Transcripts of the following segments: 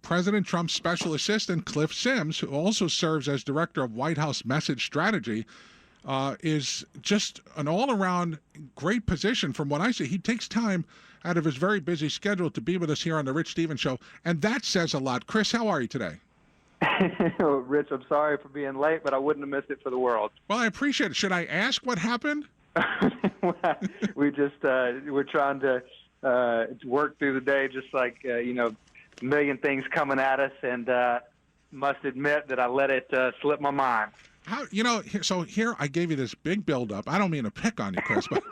President Trump's special assistant, Cliff Sims, who also serves as director of White House message strategy, is just an all-around great position from what I see. He takes time out of his very busy schedule to be with us here on the Rich Stevens Show, and that says a lot. Chris, how are you today? Rich, I'm sorry for being late, but I wouldn't have missed it for the world. Well, I appreciate it. Should I ask what happened? We're trying to work through the day, just like, a million things coming at us, and must admit that I let it slip my mind. So here I gave you this big buildup. I don't mean to pick on you, Chris, but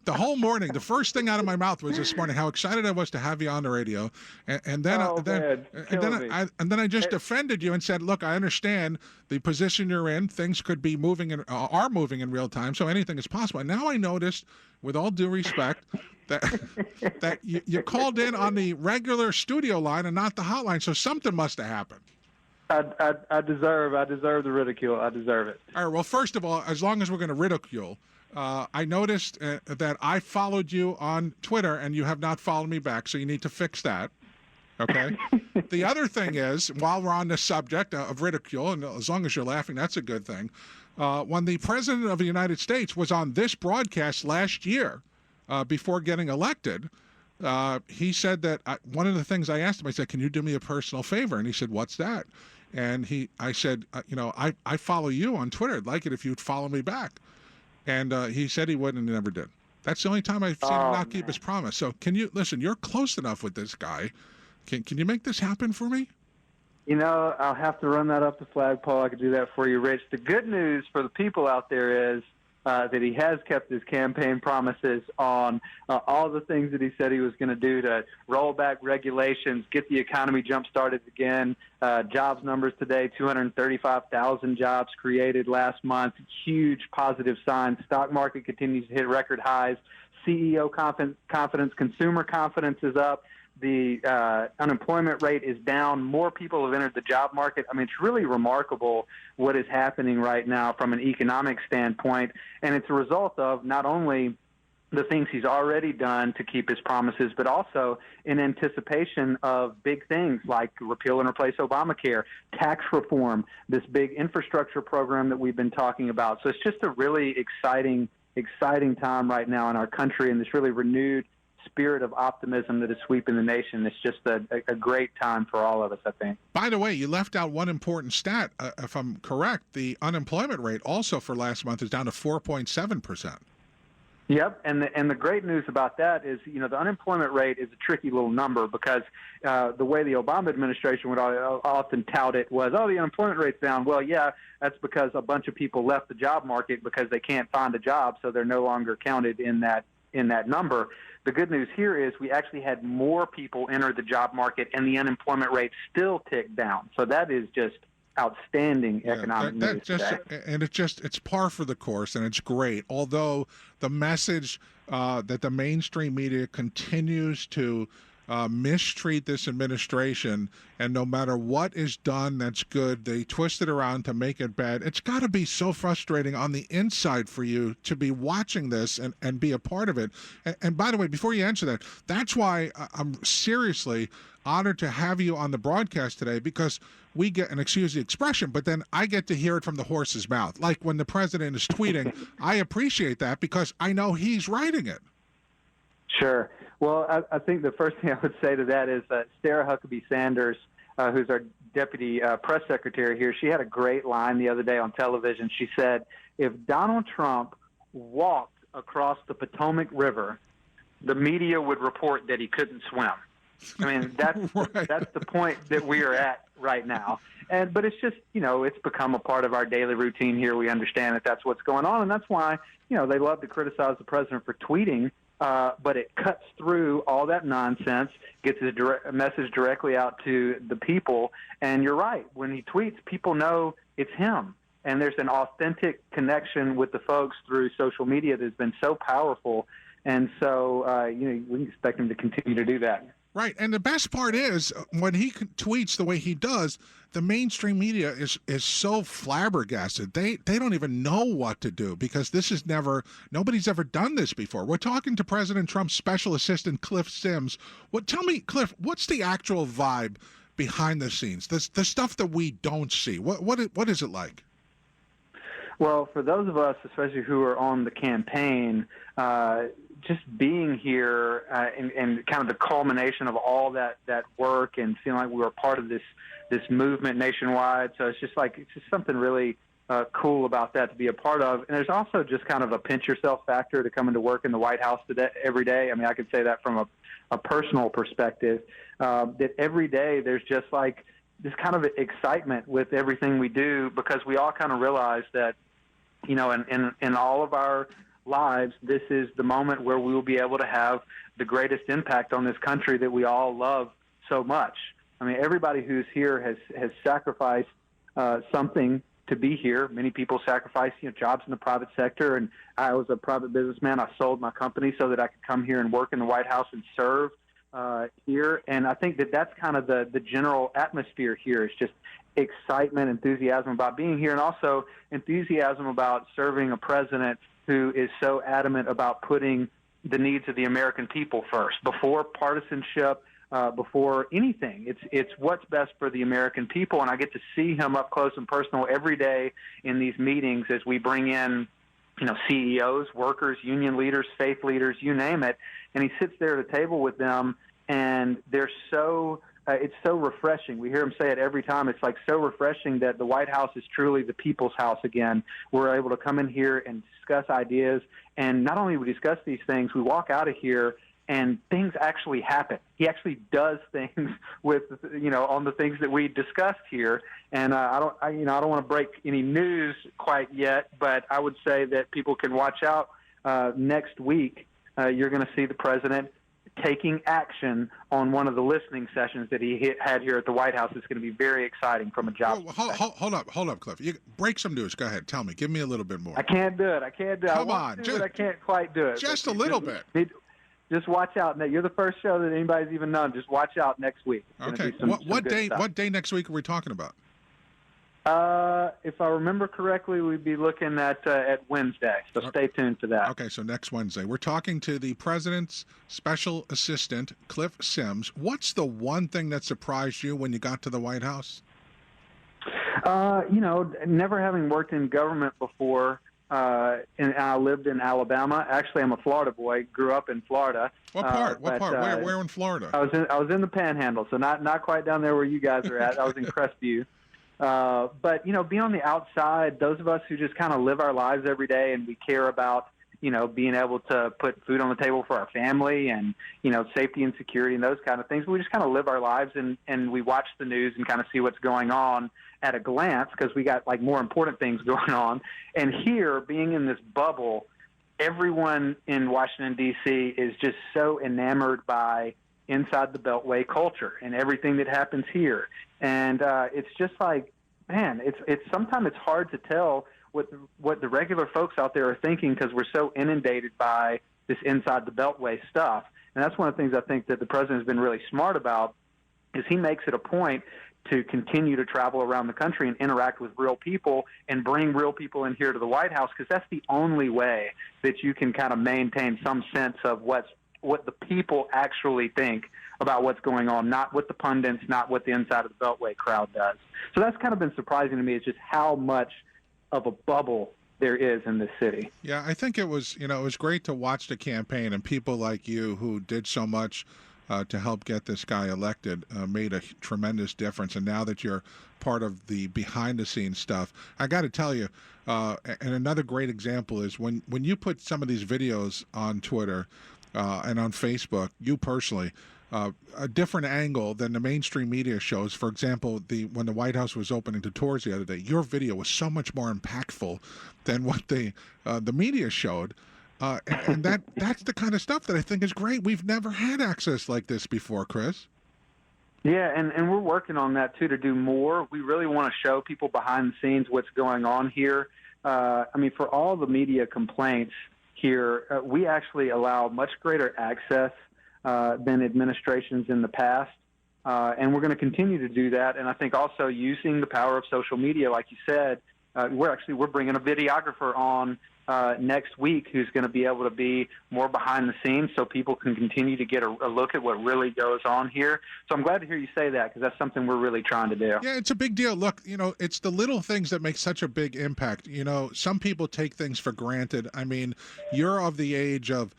the whole morning, the first thing out of my mouth was this morning how excited I was to have you on the radio, and then I just defended you and said, look, I understand the position you're in. Things could be are moving in real time, so anything is possible. And now I noticed, with all due respect, that you called in on the regular studio line and not the hotline, so something must have happened. I deserve the ridicule. I deserve it. All right. Well, first of all, as long as we're going to ridicule, I noticed that I followed you on Twitter and you have not followed me back, so you need to fix that. Okay. The other thing is, while we're on the subject of ridicule, and as long as you're laughing, that's a good thing. When the President of the United States was on this broadcast last year, before getting elected, he said that one of the things I asked him, I said, can you do me a personal favor? And he said, what's that? And I said, I follow you on Twitter. I'd like it if you'd follow me back. And he said he would, and he never did. That's the only time I've seen him not keep his promise. So can you, listen, you're close enough with this guy. Can you make this happen for me? I'll have to run that up the flagpole. I could do that for you, Rich. The good news for the people out there is that he has kept his campaign promises on all the things that he said he was going to do to roll back regulations, get the economy jump-started again. Jobs numbers today, 235,000 jobs created last month. Huge positive signs. Stock market continues to hit record highs. CEO confidence, consumer confidence is up. The unemployment rate is down. More people have entered the job market. I mean, it's really remarkable what is happening right now from an economic standpoint. And it's a result of not only the things he's already done to keep his promises, but also in anticipation of big things like repeal and replace Obamacare, tax reform, this big infrastructure program that we've been talking about. So it's just a really exciting time right now in our country, and this really renewed spirit of optimism that is sweeping the nation. It's just a great time for all of us, I think. By the way, you left out one important stat. If I'm correct, the unemployment rate also for last month is down to 4.7%. Yep, and the great news about that is, the unemployment rate is a tricky little number because the way the Obama administration would often tout it was, the unemployment rate's down. Well, yeah, that's because a bunch of people left the job market because they can't find a job, so they're no longer counted in that number. The good news here is we actually had more people enter the job market, and the unemployment rate still ticked down. So that is just outstanding economic news today. And it's par for the course, and it's great. Although the message that the mainstream media continues to mistreat this administration, and no matter what is done that's good, they twist it around to make it bad. It's got to be so frustrating on the inside for you to be watching this and be a part of it. And by the way, before you answer that, that's why I'm seriously honored to have you on the broadcast today, because we get, and excuse the expression, but then I get to hear it from the horse's mouth. Like when the president is tweeting, I appreciate that because I know he's writing it. Sure. Well, I think the first thing I would say to that is Sarah Huckabee Sanders, who's our deputy press secretary here, she had a great line the other day on television. She said, if Donald Trump walked across the Potomac River, the media would report that he couldn't swim. I mean, that's right. That's the point that we are at right now. But it's just, it's become a part of our daily routine here. We understand that that's what's going on, and that's why, they love to criticize the president for tweeting. But it cuts through all that nonsense, gets a message directly out to the people. And you're right. When he tweets, people know it's him. And there's an authentic connection with the folks through social media that's been so powerful. And so, we expect him to continue to do that. Right. And the best part is when he tweets the way he does, the mainstream media is so flabbergasted. They don't even know what to do because nobody's ever done this before. We're talking to President Trump's special assistant, Cliff Sims. Tell me, Cliff, what's the actual vibe behind the scenes, the stuff that we don't see? What is it like? Well, for those of us, especially who are on the campaign, just being here and kind of the culmination of all that work and feeling like we were part of this movement nationwide. So it's just something really cool about that to be a part of. And there's also just kind of a pinch yourself factor to coming to work in the White House every day. I mean, I could say that from a personal perspective, that every day there's just like this kind of excitement with everything we do, because we all kind of realize that, you know, in all of our lives, this is the moment where we will be able to have the greatest impact on this country that we all love so much. I mean, everybody who's here has sacrificed something to be here. Many people sacrifice, jobs in the private sector, and I was a private businessman. I sold my company so that I could come here and work in the White House and serve here. And I think that's kind of the general atmosphere here. It's just excitement, enthusiasm about being here, and also enthusiasm about serving a president who is so adamant about putting the needs of the American people first, before partisanship, before anything. It's what's best for the American people, and I get to see him up close and personal every day in these meetings as we bring in, CEOs, workers, union leaders, faith leaders, you name it, and he sits there at a table with them, and they're so it's so refreshing. We hear him say it every time. It's like so refreshing that the White House is truly the people's house again. We're able to come in here and discuss ideas, and not only do we discuss these things, we walk out of here and things actually happen. He actually does things with, on the things that we discussed here. And I don't want to break any news quite yet, but I would say that people can watch out next week. You're going to see the president taking action on one of the listening sessions that he had here at the White House. It's going to be very exciting from a job. Hold up, Cliff. You break some news. Go ahead. Tell me. Give me a little bit more. I can't do it. Come on. I can't quite do it. Just a little bit. Just watch out. You're the first show that anybody's even known. Just watch out next week. Okay. What day next week are we talking about? If I remember correctly, we'd be looking at Wednesday. So stay tuned for that. Okay, so next Wednesday. We're talking to the president's special assistant, Cliff Sims. What's the one thing that surprised you when you got to the White House? Never having worked in government before, and I lived in Alabama. Actually, I'm a Florida boy. Grew up in Florida. What part? Where in Florida? I was in the Panhandle, so not quite down there where you guys are at. I was in Crestview. But being on the outside, those of us who just kind of live our lives every day, and we care about being able to put food on the table for our family, and safety and security and those kind of things. We just kind of live our lives, and we watch the news and kind of see what's going on at a glance, because we got like more important things going on. And here, being in this bubble, everyone in Washington, D.C. is just so enamored by inside the Beltway culture and everything that happens here. And it's just like, man, it's sometimes it's hard to tell what the regular folks out there are thinking, because we're so inundated by this inside the Beltway stuff. And that's one of the things I think that the president has been really smart about, is he makes it a point to continue to travel around the country and interact with real people and bring real people in here to the White House, because that's the only way that you can kind of maintain some sense of what the people actually think about what's going on, not what the pundits, not what the inside of the Beltway crowd does. So that's kind of been surprising to me, is just how much of a bubble there is in this city. Yeah, I think it was great to watch the campaign, and people like you who did so much to help get this guy elected made a tremendous difference. And now that you're part of the behind-the-scenes stuff, I got to tell you, and another great example is when you put some of these videos on Twitter and on Facebook, you personally, a different angle than the mainstream media shows. For example, when the White House was opening to tours the other day, your video was so much more impactful than what the media showed. And that's the kind of stuff that I think is great. We've never had access like this before, Chris. Yeah, and we're working on that, too, to do more. We really want to show people behind the scenes what's going on here. For all the media complaints here, we actually allow much greater access than administrations in the past. And we're going to continue to do that. And I think also using the power of social media, like you said, we're bringing a videographer on next week who's going to be able to be more behind the scenes so people can continue to get a look at what really goes on here. So I'm glad to hear you say that, because that's something we're really trying to do. Yeah, it's a big deal. Look, it's the little things that make such a big impact. Some people take things for granted. I mean, you're of the age of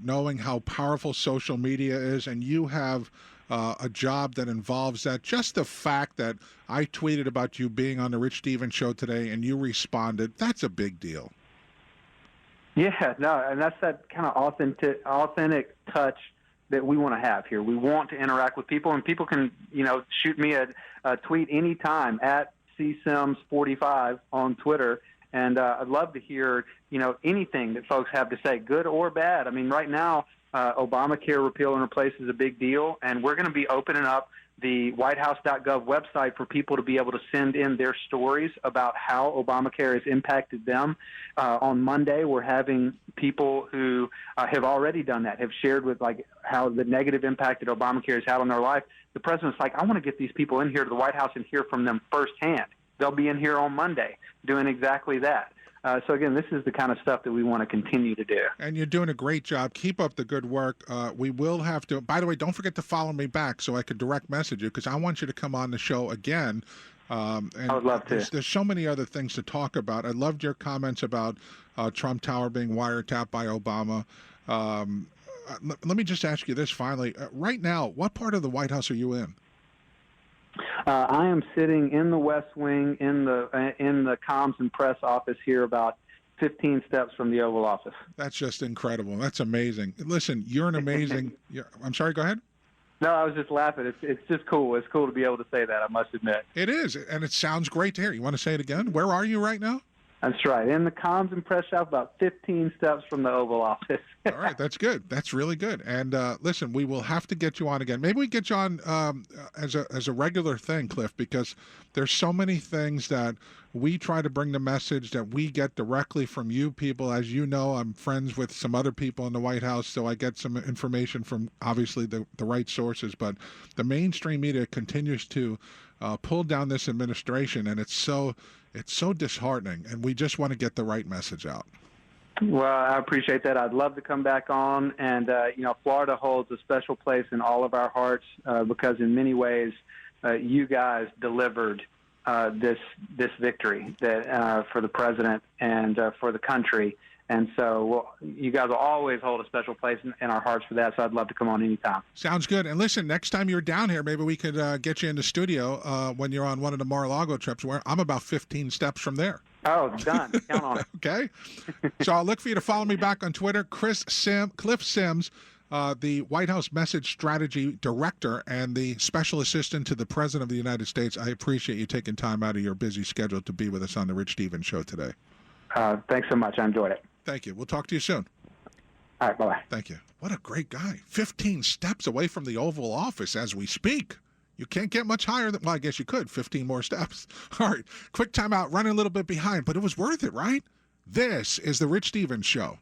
knowing how powerful social media is, and you have a job that involves that. Just the fact that I tweeted about you being on the Rich Stevens show today and you responded, that's a big deal. Yeah, no, and that's that kind of authentic touch that we want to have here. We want to interact with people, and people can, shoot me a tweet anytime at csims45 on Twitter, and I'd love to hear, anything that folks have to say, good or bad. I mean, right now, Obamacare repeal and replace is a big deal, and we're going to be opening up the whitehouse.gov website for people to be able to send in their stories about how Obamacare has impacted them. On Monday, we're having people who have already done that, have shared with how the negative impact that Obamacare has had on their life. The president's like, I want to get these people in here to the White House and hear from them firsthand. They'll be in here on Monday doing exactly that. So, again, this is the kind of stuff that we want to continue to do. And you're doing a great job. Keep up the good work. We will have to – by the way, don't forget to follow me back so I could direct message you, because I want you to come on the show again. And I would love to. There's so many other things to talk about. I loved your comments about Trump Tower being wiretapped by Obama. Let me just ask you this finally. Right now, what part of the White House are you in? I am sitting in the West Wing in the comms and press office here, about 15 steps from the Oval Office. That's just incredible. That's amazing. Listen, you're an amazing. I'm sorry. Go ahead. No, I was just laughing. It's just cool. It's cool to be able to say that, I must admit. It is, and it sounds great to hear. You want to say it again? Where are you right now? That's right. In the comms and press shop, about 15 steps from the Oval Office. All right. That's good. That's really good. And listen, we will have to get you on again. Maybe we get you on as a regular thing, Cliff, because there's so many things that we try to bring the message that we get directly from you people. As you know, I'm friends with some other people in the White House, so I get some information from obviously the right sources. But the mainstream media continues to pull down this administration, and it's so disheartening, and we just want to get the right message out. Well, I appreciate that. I'd love to come back on, and Florida holds a special place in all of our hearts because in many ways you guys delivered this victory that for the president and for the country. And so you guys will always hold a special place in our hearts for that, so I'd love to come on anytime. Sounds good. And listen, next time you're down here, maybe we could get you in the studio when you're on one of the Mar-a-Lago trips, where I'm about 15 steps from there. Oh, done. Count on it. Okay. So I'll look for you to follow me back on Twitter, Cliff Sims, the White House Message Strategy Director and the Special Assistant to the President of the United States. I appreciate you taking time out of your busy schedule to be with us on the Rich Stevens Show today. Thanks so much. I enjoyed it. Thank you. We'll talk to you soon. All right. Bye-bye. Thank you. What a great guy. 15 steps away from the Oval Office as we speak. You can't get much higher than, well, I guess you could, 15 more steps. All right. Quick timeout, running a little bit behind, but it was worth it, right? This is the Rich Stevens Show.